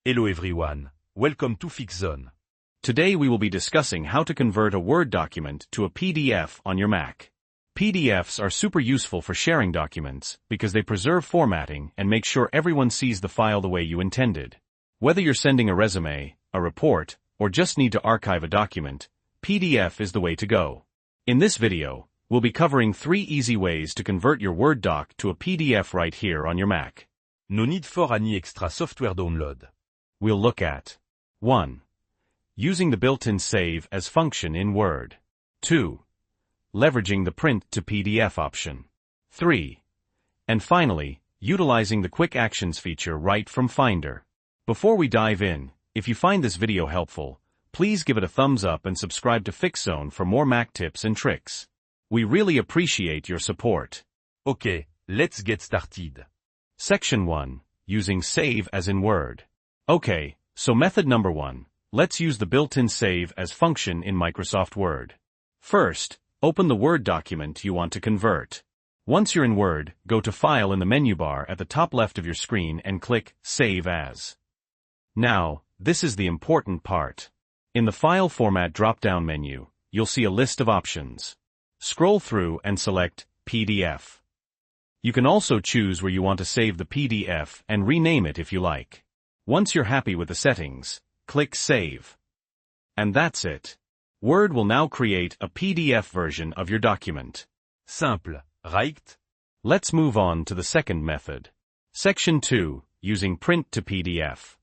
Hello everyone, welcome to FixZone. Today we will be discussing how to convert a Word document to a PDF on your Mac. PDFs are super useful for sharing documents because they preserve formatting and make sure everyone sees the file the way you intended. Whether you're sending a resume, a report, or just need to archive a document, PDF is the way to go. In this video, we'll be covering 3 easy ways to convert your Word doc to a PDF right here on your Mac. No need for any extra software download. We'll look at 1. Using the built-in Save As function in Word. 2. Leveraging the Print to PDF option. 3. And finally, utilizing the Quick Actions feature right from Finder. Before we dive in, if you find this video helpful, please give it a thumbs up and subscribe to FixZone for more Mac tips and tricks. We really appreciate your support. Okay, let's get started. Section 1. Using Save As in Word. Okay, so method number 1. Let's use the built-in Save As function in Microsoft Word. First, open the Word document you want to convert. Once you're in Word, go to File in the menu bar at the top left of your screen and click Save As. Now, this is the important part. In the File Format drop-down menu, you'll see a list of options. Scroll through and select PDF. You can also choose where you want to save the PDF and rename it if you like. Once you're happy with the settings, click Save. And that's it. Word will now create a PDF version of your document. Simple, right? Let's move on to the second method. Section 2. Using Print to PDF.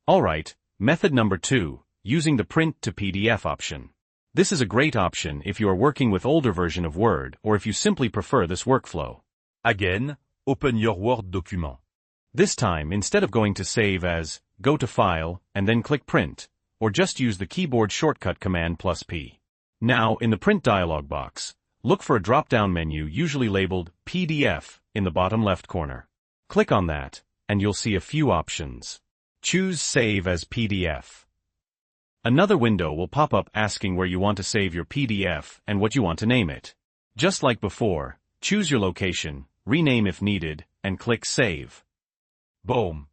Alright, method number 2. Using the Print to PDF option. This is a great option if you are working with older version of Word or if you simply prefer this workflow. Again, open your Word document. This time, instead of going to Save As, go to File, and then click Print, or just use the keyboard shortcut Command plus P. Now, in the Print dialog box, look for a drop-down menu usually labeled PDF in the bottom left corner. Click on that, and you'll see a few options. Choose Save As PDF. Another window will pop up asking where you want to save your PDF and what you want to name it. Just like before, choose your location, rename if needed, and click Save. Boom!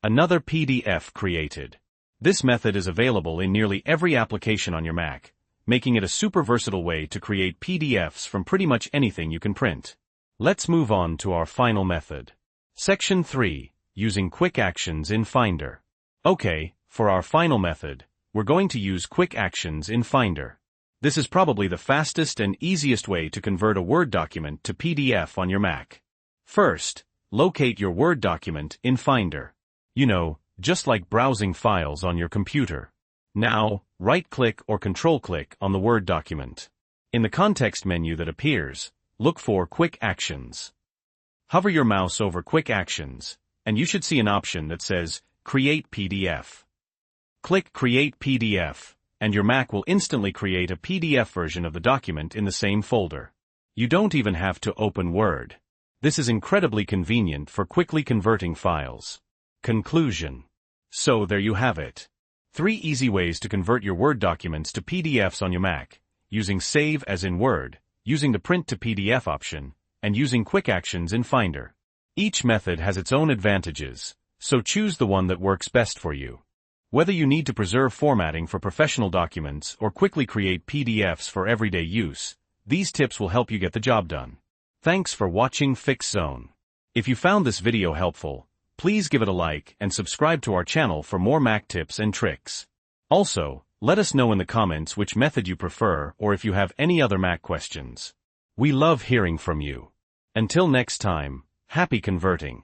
Another PDF created. This method is available in nearly every application on your Mac, making it a super versatile way to create PDFs from pretty much anything you can print. Let's move on to our final method. Section 3. Using Quick Actions in Finder. Okay, for our final method, we're going to use Quick Actions in Finder. This is probably the fastest and easiest way to convert a Word document to PDF on your Mac. First, locate your Word document in Finder. You know, just like browsing files on your computer. Now, right-click or control-click on the Word document. In the context menu that appears, look for Quick Actions. Hover your mouse over Quick Actions, and you should see an option that says Create PDF. Click Create PDF, and your Mac will instantly create a PDF version of the document in the same folder. You don't even have to open Word. This is incredibly convenient for quickly converting files. Conclusion. So there you have it. 3 easy ways to convert your Word documents to PDFs on your Mac, using Save As in Word, using the Print to PDF option, and using Quick Actions in Finder. Each method has its own advantages, so choose the one that works best for you. Whether you need to preserve formatting for professional documents or quickly create PDFs for everyday use, these tips will help you get the job done. Thanks for watching FixZone. If you found this video helpful, please give it a like and subscribe to our channel for more Mac tips and tricks. Also, let us know in the comments which method you prefer or if you have any other Mac questions. We love hearing from you. Until next time, happy converting.